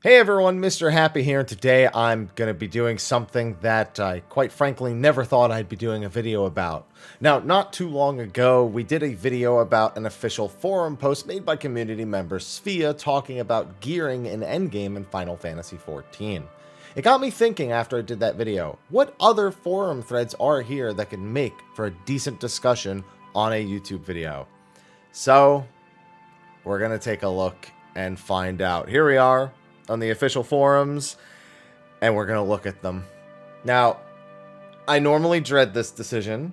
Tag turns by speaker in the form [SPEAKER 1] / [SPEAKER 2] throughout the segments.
[SPEAKER 1] Hey everyone, Mr. Happy here, and today I'm going to be doing something that I quite frankly never thought I'd be doing a video about. Now, not too long ago, we did a video about an official forum post made by community member Sphia talking about gearing in endgame in Final Fantasy XIV. It got me thinking after I did that video, what other forum threads are here that could make for a decent discussion on a YouTube video? So, we're going to take a look and find out. Here we are on the official forums, and we're going to look at them. Now, I normally dread this decision.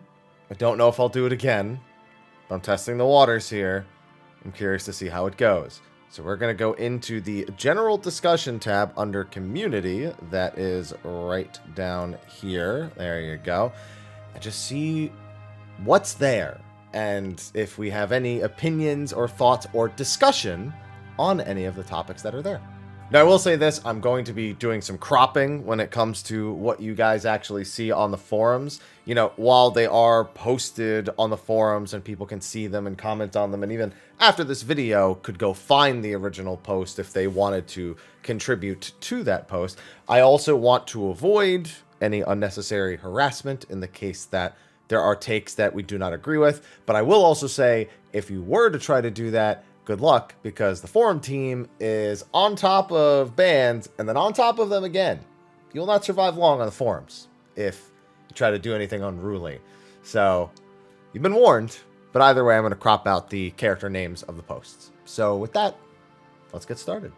[SPEAKER 1] I don't know if I'll do it again, but I'm testing the waters here. I'm curious to see how it goes. So we're going to go into the general discussion tab under community. That is right down here. There you go. And just see what's there, and if we have any opinions or thoughts or discussion on any of the topics that are there. Now, I will say this, I'm going to be doing some cropping when it comes to what you guys actually see on the forums. You know, while they are posted on the forums and people can see them and comment on them, and even after this video could go find the original post if they wanted to contribute to that post, I also want to avoid any unnecessary harassment in the case that there are takes that we do not agree with. But I will also say, if you were to try to do that, good luck, because the forum team is on top of bans and then on top of them again. You'll not survive long on the forums if you try to do anything unruly. So you've been warned, but either way, I'm going to crop out the character names of the posts. So with that, let's get started.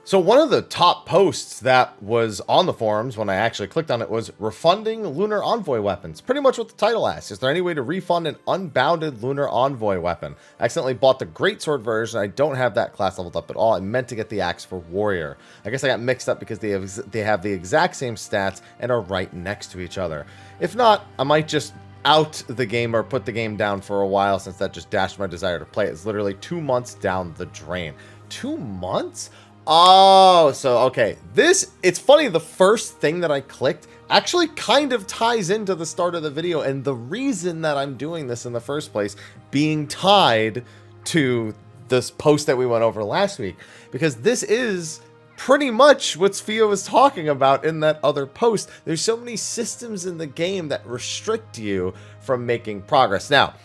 [SPEAKER 1] So one of the top posts that was on the forums when I actually clicked on it was refunding Lunar Envoy weapons. Pretty much what the title asks. Is there any way to refund an unbounded Lunar Envoy weapon? I accidentally bought the Greatsword version. I don't have that class leveled up at all. I meant to get the Axe for Warrior. I guess I got mixed up because they have the exact same stats and are right next to each other. If not, I might just out the game or put the game down for a while, since that just dashed my desire to play. It's literally 2 months down the drain. 2 months? Oh, so, okay. It's funny, the first thing that I clicked actually kind of ties into the start of the video, and the reason that I'm doing this in the first place being tied to this post that we went over last week, because this is pretty much what Sphia was talking about in that other post. There's so many systems in the game that restrict you from making progress. Now,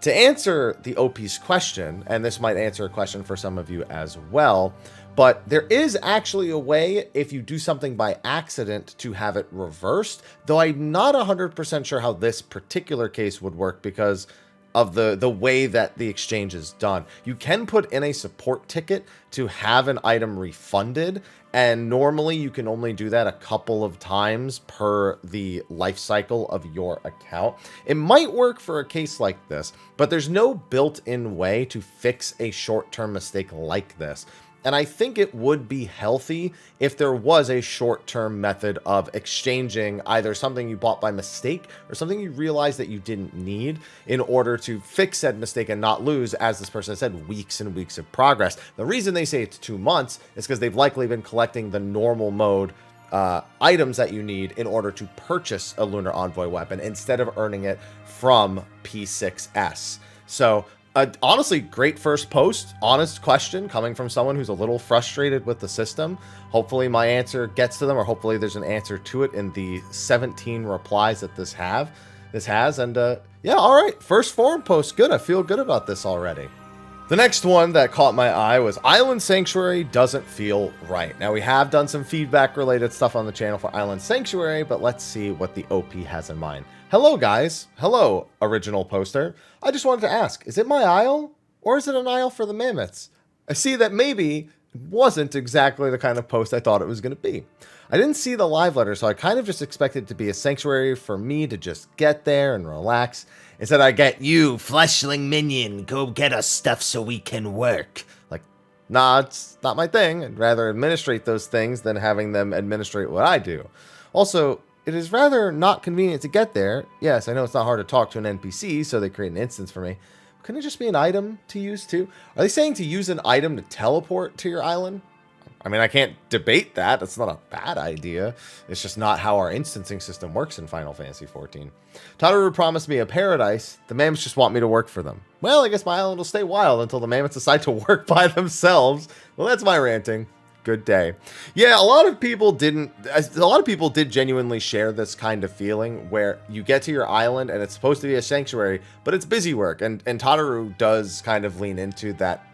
[SPEAKER 1] to answer the OP's question, and this might answer a question for some of you as well, but there is actually a way, if you do something by accident, to have it reversed, though I'm not 100% sure how this particular case would work because of the way that the exchange is done. You can put in a support ticket to have an item refunded, and normally you can only do that a couple of times per the life cycle of your account. It might work for a case like this, but there's no built-in way to fix a short-term mistake like this. And I think it would be healthy if there was a short-term method of exchanging either something you bought by mistake or something you realized that you didn't need in order to fix said mistake and not lose, as this person said, weeks and weeks of progress. The reason they say it's 2 months is because they've likely been collecting the normal mode items that you need in order to purchase a Lunar Envoy weapon instead of earning it from P6S. So honestly, great first post, honest question coming from someone who's a little frustrated with the system. Hopefully my answer gets to them, or hopefully there's an answer to it in the 17 replies that this has. And yeah, all right, first forum post, good. I feel good about this already. The next one that caught my eye was Island Sanctuary doesn't feel right. Now, we have done some feedback related stuff on the channel for Island Sanctuary, but let's see what the OP has in mind. Hello, guys. Hello, original poster. I just wanted to ask, is it my isle, or is it an isle for the mammoths? I see that maybe it wasn't exactly the kind of post I thought it was going to be. I didn't see the live letter, so I kind of just expected it to be a sanctuary for me to just get there and relax. Instead, I get, you fleshling minion, go get us stuff so we can work. Like, nah, it's not my thing. I'd rather administrate those things than having them administrate what I do. Also, it is rather not convenient to get there. Yes, I know it's not hard to talk to an NPC, so they create an instance for me. Couldn't it just be an item to use too? Are they saying to use an item to teleport to your island? I mean, I can't debate that. That's not a bad idea. It's just not how our instancing system works in Final Fantasy XIV. Tataru promised me a paradise. The mammoths just want me to work for them. Well, I guess my island will stay wild until the mammoths decide to work by themselves. Well, that's my ranting. Good day. Yeah, a lot of people did genuinely share this kind of feeling where you get to your island and it's supposed to be a sanctuary, but it's busy work. And Tataru does kind of lean into that,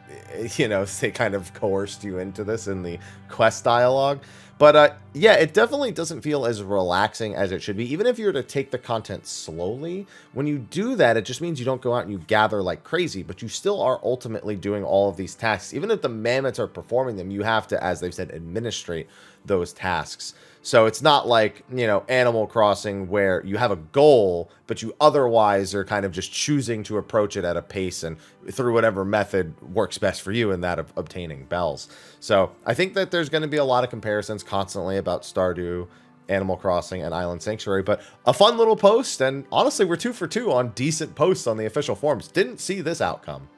[SPEAKER 1] you know, they kind of coerced you into this in the quest dialogue. But yeah, it definitely doesn't feel as relaxing as it should be. Even if you were to take the content slowly, when you do that, it just means you don't go out and you gather like crazy, but you still are ultimately doing all of these tasks. Even if the mammoths are performing them, you have to, as they've said, administrate those tasks. So it's not like, you know, Animal Crossing where you have a goal, but you otherwise are kind of just choosing to approach it at a pace and through whatever method works best for you in that of obtaining bells. So I think that there's going to be a lot of comparisons constantly about Stardew, Animal Crossing, and Island Sanctuary, but a fun little post, and honestly, we're 2 for 2 on decent posts on the official forums. Didn't see this outcome.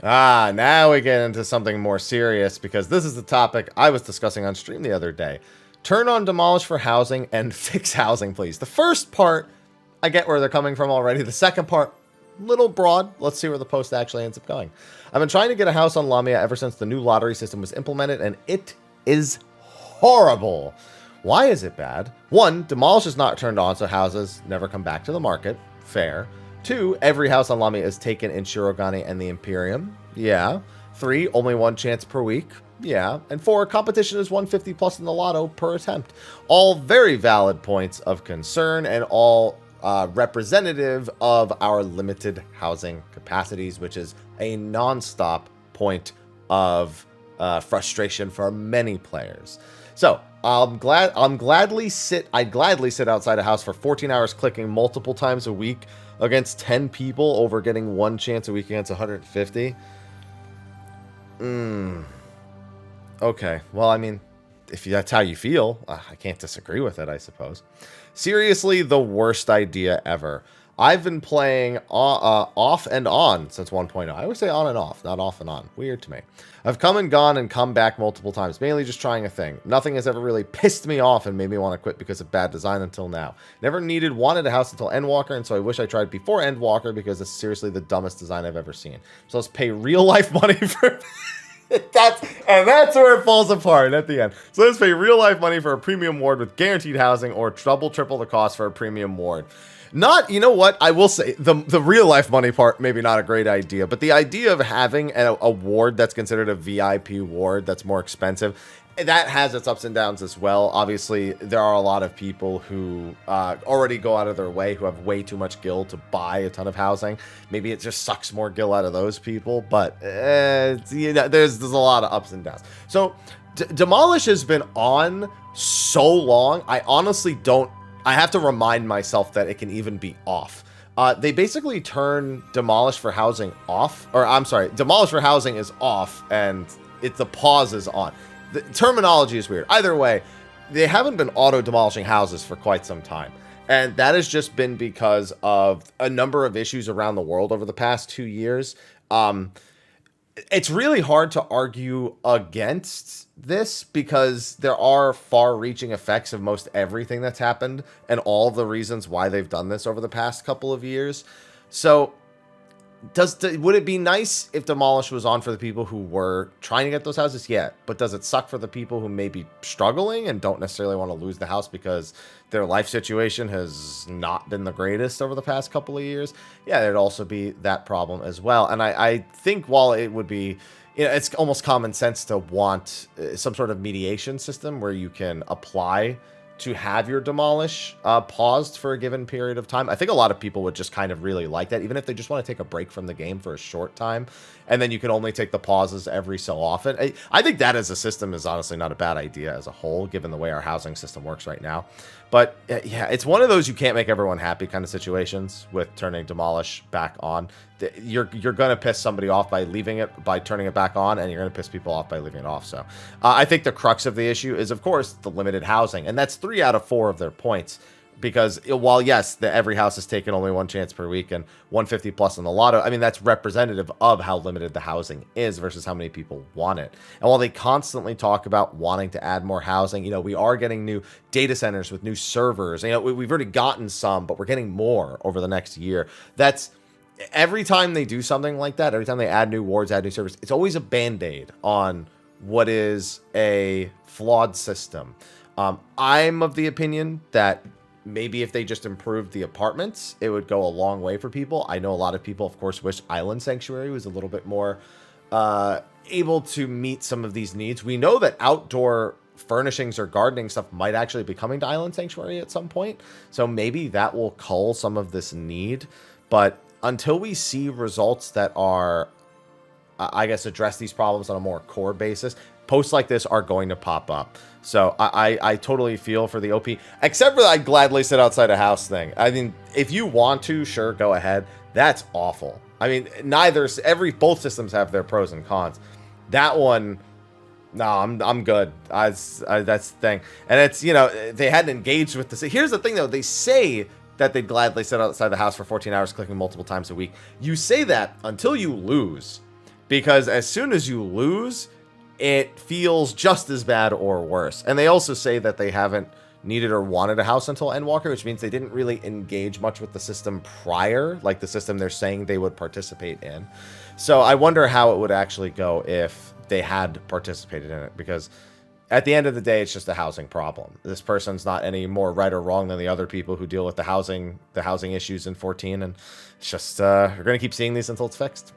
[SPEAKER 1] Now we get into something more serious, because this is the topic I was discussing on stream the other day. Turn on demolish for housing and fix housing, please. The first part, I get where they're coming from already. The second part, little broad. Let's see where the post actually ends up going. I've been trying to get a house on Lamia ever since the new lottery system was implemented, and it is horrible. Why is it bad? 1, demolish is not turned on, so houses never come back to the market. Fair. 2, every house on Lamia is taken in Shirogane and the Imperium. Yeah. 3, only 1 chance per week. Yeah. And 4, competition is 150 plus in the lotto per attempt. All very valid points of concern, and all representative of our limited housing capacities, which is a non-stop point of frustration for many players. So I'd gladly sit outside a house for 14 hours clicking multiple times a week against 10 people over getting 1 chance a week against 150. Okay, well, I mean, if that's how you feel, I can't disagree with it, I suppose. Seriously, the worst idea ever. I've been playing off and on since 1.0. I always say on and off, not off and on. Weird to me. I've come and gone and come back multiple times, mainly just trying a thing. Nothing has ever really pissed me off and made me want to quit because of bad design until now. Never wanted a house until Endwalker, and so I wish I tried before Endwalker because it's seriously the dumbest design I've ever seen. So let's pay real life money for... that's where it falls apart at the end. So let's pay real life money for a premium ward with guaranteed housing, or triple the cost for a premium ward. Not, you know what, I will say, the real life money part, maybe not a great idea, but the idea of having a ward that's considered a VIP ward that's more expensive, that has its ups and downs as well. Obviously, there are a lot of people who already go out of their way, who have way too much gil to buy a ton of housing. Maybe it just sucks more gil out of those people, but you know, there's a lot of ups and downs. So Demolish has been on so long, I honestly don't, I have to remind myself that it can even be off. They basically turn Demolish for housing off, or I'm sorry, Demolish for housing is off, and the pause is on. The terminology is weird. Either way, they haven't been auto-demolishing houses for quite some time. And that has just been because of a number of issues around the world over the past 2 years. It's really hard to argue against this because there are far-reaching effects of most everything that's happened and all the reasons why they've done this over the past couple of years. So... would it be nice if Demolish was on for the people who were trying to get those houses? Yeah, but does it suck for the people who may be struggling and don't necessarily want to lose the house because their life situation has not been the greatest over the past couple of years? Yeah, there'd also be that problem as well. And I think while it would be, you know, it's almost common sense to want some sort of mediation system where you can apply to have your demolish paused for a given period of time. I think a lot of people would just kind of really like that, even if they just want to take a break from the game for a short time, and then you can only take the pauses every so often. I think that as a system is honestly not a bad idea as a whole, given the way our housing system works right now. But yeah, it's one of those you can't make everyone happy kind of situations with turning demolish back on. You're going to piss somebody off by turning it back on, and you're going to piss people off by leaving it off. So I think the crux of the issue is, of course, the limited housing, and that's 3 out of 4 of their points. Because while, yes, every house is taking only 1 chance per week and 150 plus in the lotto, I mean, that's representative of how limited the housing is versus how many people want it. And while they constantly talk about wanting to add more housing, you know, we are getting new data centers with new servers. You know, we've already gotten some, but we're getting more over the next year. That's every time they do something like that, every time they add new wards, add new servers, it's always a band-aid on what is a flawed system. I'm of the opinion that maybe if they just improved the apartments, it would go a long way for people. I know a lot of people, of course, wish Island Sanctuary was a little bit more able to meet some of these needs. We know that outdoor furnishings or gardening stuff might actually be coming to Island Sanctuary at some point. So maybe that will cull some of this need. But until we see results that are, I guess, address these problems on a more core basis, posts like this are going to pop up. So I totally feel for the OP, except for the I'd gladly sit outside a house thing. I mean, if you want to, sure, go ahead. That's awful. I mean, both systems have their pros and cons. That one, no, I'm good. That's the thing. And it's, you know, they hadn't engaged with this. Here's the thing, though. They say that they'd gladly sit outside the house for 14 hours, clicking multiple times a week. You say that until you lose, because as soon as you lose, it feels just as bad or worse. And they also say that they haven't needed or wanted a house until Endwalker, which means they didn't really engage much with the system prior, like the system they're saying they would participate in. So I wonder how it would actually go if they had participated in it, because at the end of the day, it's just a housing problem. This person's not any more right or wrong than the other people who deal with the housing issues in 14, and it's just we're gonna keep seeing these until it's fixed.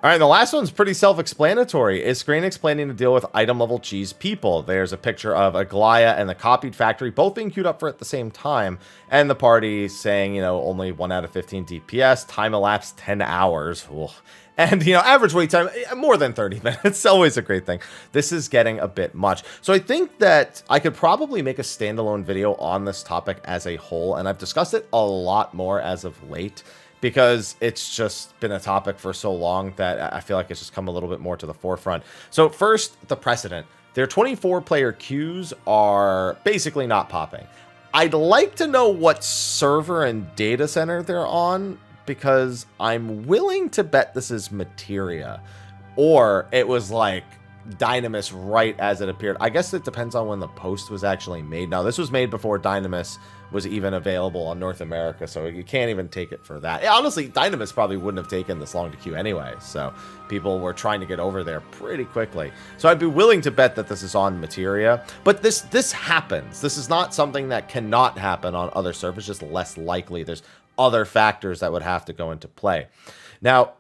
[SPEAKER 1] All right, the last one's pretty self-explanatory. Is Screen explaining to deal with item-level cheese people? There's a picture of Aglaya and the copied factory both being queued up for at the same time, and the party saying, you know, only 1 out of 15 DPS, time elapsed 10 hours. Ugh. And, you know, average wait time, more than 30 minutes. It's always a great thing. This is getting a bit much. So I think that I could probably make a standalone video on this topic as a whole, and I've discussed it a lot more as of late, because it's just been a topic for so long that I feel like it's just come a little bit more to the forefront. So first, the precedent. Their 24-player queues are basically not popping. I'd like to know what server and data center they're on, because I'm willing to bet this is Materia, or it was like Dynamis right as it appeared. I guess it depends on when the post was actually made. Now, this was made before Dynamis was even available on North America, so you can't even take it for that. Honestly, Dynamis probably wouldn't have taken this long to queue anyway, so people were trying to get over there pretty quickly. So I'd be willing to bet that this is on Materia, but this happens. This is not something that cannot happen on other servers, just less likely. There's other factors that would have to go into play. Now,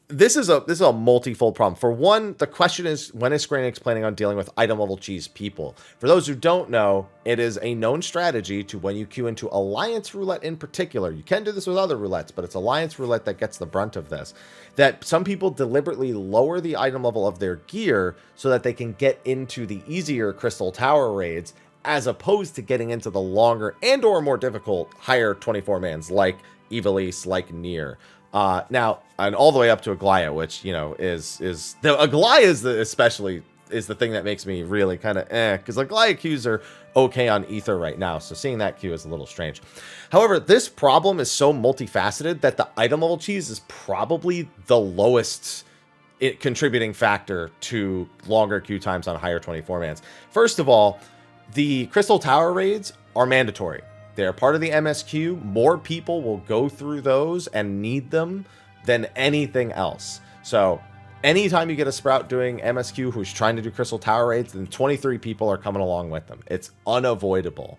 [SPEAKER 1] this is a multifold problem. For one, the question is, when is Square Enix planning on dealing with item level cheese people? For those who don't know, it is a known strategy to, when you queue into Alliance Roulette in particular, you can do this with other roulettes, but it's Alliance Roulette that gets the brunt of this, that some people deliberately lower the item level of their gear so that they can get into the easier Crystal Tower raids, as opposed to getting into the longer and or more difficult higher 24-mans like Ivalice, like Nier. Now, and all the way up to Aglaya, which, you know, is the Aglaya is the thing that makes me really kind of because Aglaya queues are okay on Ether right now, so seeing that queue is a little strange. However, this problem is so multifaceted that the item level cheese is probably the lowest contributing factor to longer queue times on higher 24-mans. First of all, the Crystal Tower raids are mandatory. They're part of the MSQ. More people will go through those and need them than anything else. So anytime you get a Sprout doing MSQ who's trying to do Crystal Tower raids, then 23 people are coming along with them. It's unavoidable.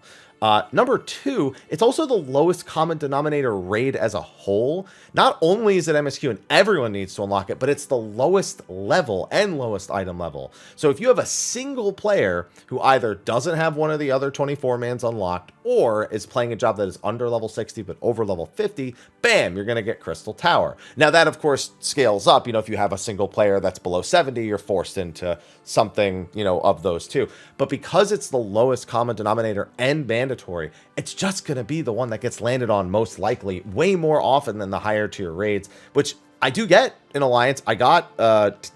[SPEAKER 1] Number two, it's also the lowest common denominator raid as a whole. Not only is it MSQ and everyone needs to unlock it, but it's the lowest level and lowest item level. So if you have a single player who either doesn't have one of the other 24-mans unlocked or is playing a job that is under level 60 but over level 50, bam, you're going to get Crystal Tower. Now that, of course, scales up. You know, if you have a single player that's below 70, you're forced into something, you know, of those two. But because it's the lowest common denominator and mandatory, it's just going to be the one that gets landed on most likely, way more often than the higher tier raids, which I do get in Alliance. I got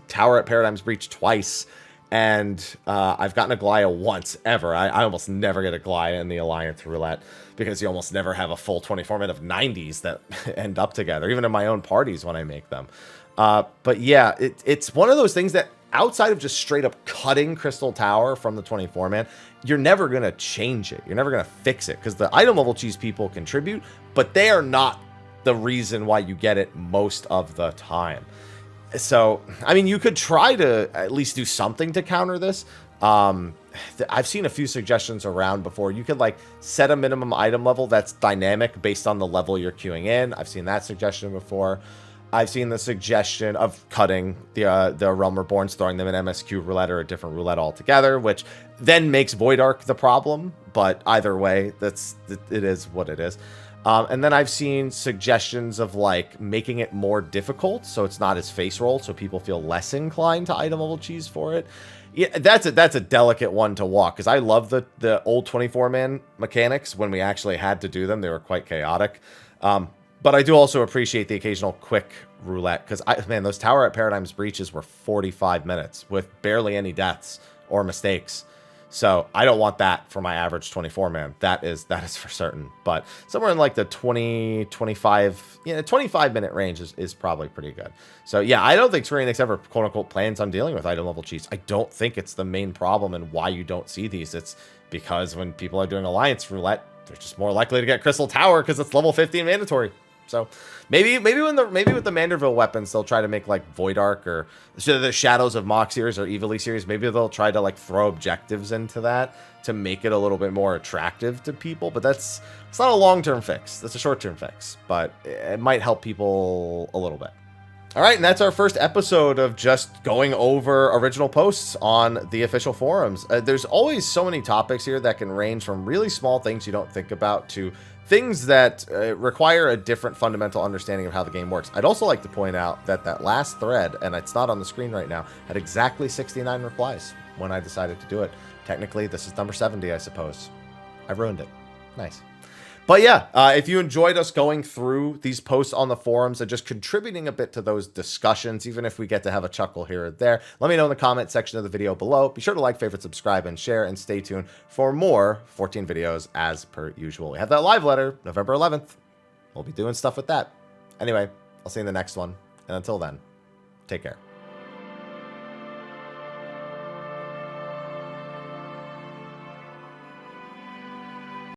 [SPEAKER 1] Tower at Paradigm's Breach twice, and I've gotten Aglaya once ever. I almost never get Aglaya in the Alliance Roulette, because you almost never have a full 24-man of 90s that end up together, even in my own parties when I make them. But yeah, it's one of those things that outside of just straight up cutting Crystal Tower from the 24-man, you're never going to change it. You're never going to fix it, because the item level cheese people contribute, but they are not the reason why you get it most of the time. So, I mean, you could try to at least do something to counter this. I've seen a few suggestions around before. You could like set a minimum item level that's dynamic based on the level you're queuing in. I've seen that suggestion before. I've seen the suggestion of cutting the Realm Reborns, throwing them in MSQ roulette or a different roulette altogether, which then makes Void Arc the problem. But either way, it is what it is. And then I've seen suggestions of like making it more difficult so it's not as face rolled, so people feel less inclined to item level cheese for it. Yeah, that's a delicate one to walk, because I love the old 24-man mechanics when we actually had to do them. They were quite chaotic. But I do also appreciate the occasional quick roulette, because man, those Tower at Paradigm's breaches were 45 minutes with barely any deaths or mistakes. So I don't want that for my average 24-man. That is for certain. But somewhere in like the 25 minute range is probably pretty good. So yeah, I don't think Square Enix ever quote unquote plans on dealing with item level cheats. I don't think it's the main problem and why you don't see these. It's because when people are doing Alliance roulette, they're just more likely to get Crystal Tower because it's level 15 mandatory. So maybe with the Manderville weapons, they'll try to make like Void Arc or the Shadows of Mox series or Evilly series. Maybe they'll try to like throw objectives into that to make it a little bit more attractive to people. But it's not a long-term fix. That's a short-term fix, but it might help people a little bit. All right, and that's our first episode of just going over original posts on the official forums. There's always so many topics here that can range from really small things you don't think about to things that require a different fundamental understanding of how the game works. I'd also like to point out that that last thread, and it's not on the screen right now, had exactly 69 replies when I decided to do it. Technically, this is number 70, I suppose. I ruined it. Nice. But yeah, if you enjoyed us going through these posts on the forums and just contributing a bit to those discussions, even if we get to have a chuckle here or there, let me know in the comment section of the video below. Be sure to like, favorite, subscribe, and share, and stay tuned for more 14 videos as per usual. We have that live letter, November 11th. We'll be doing stuff with that. Anyway, I'll see you in the next one. And until then, take care.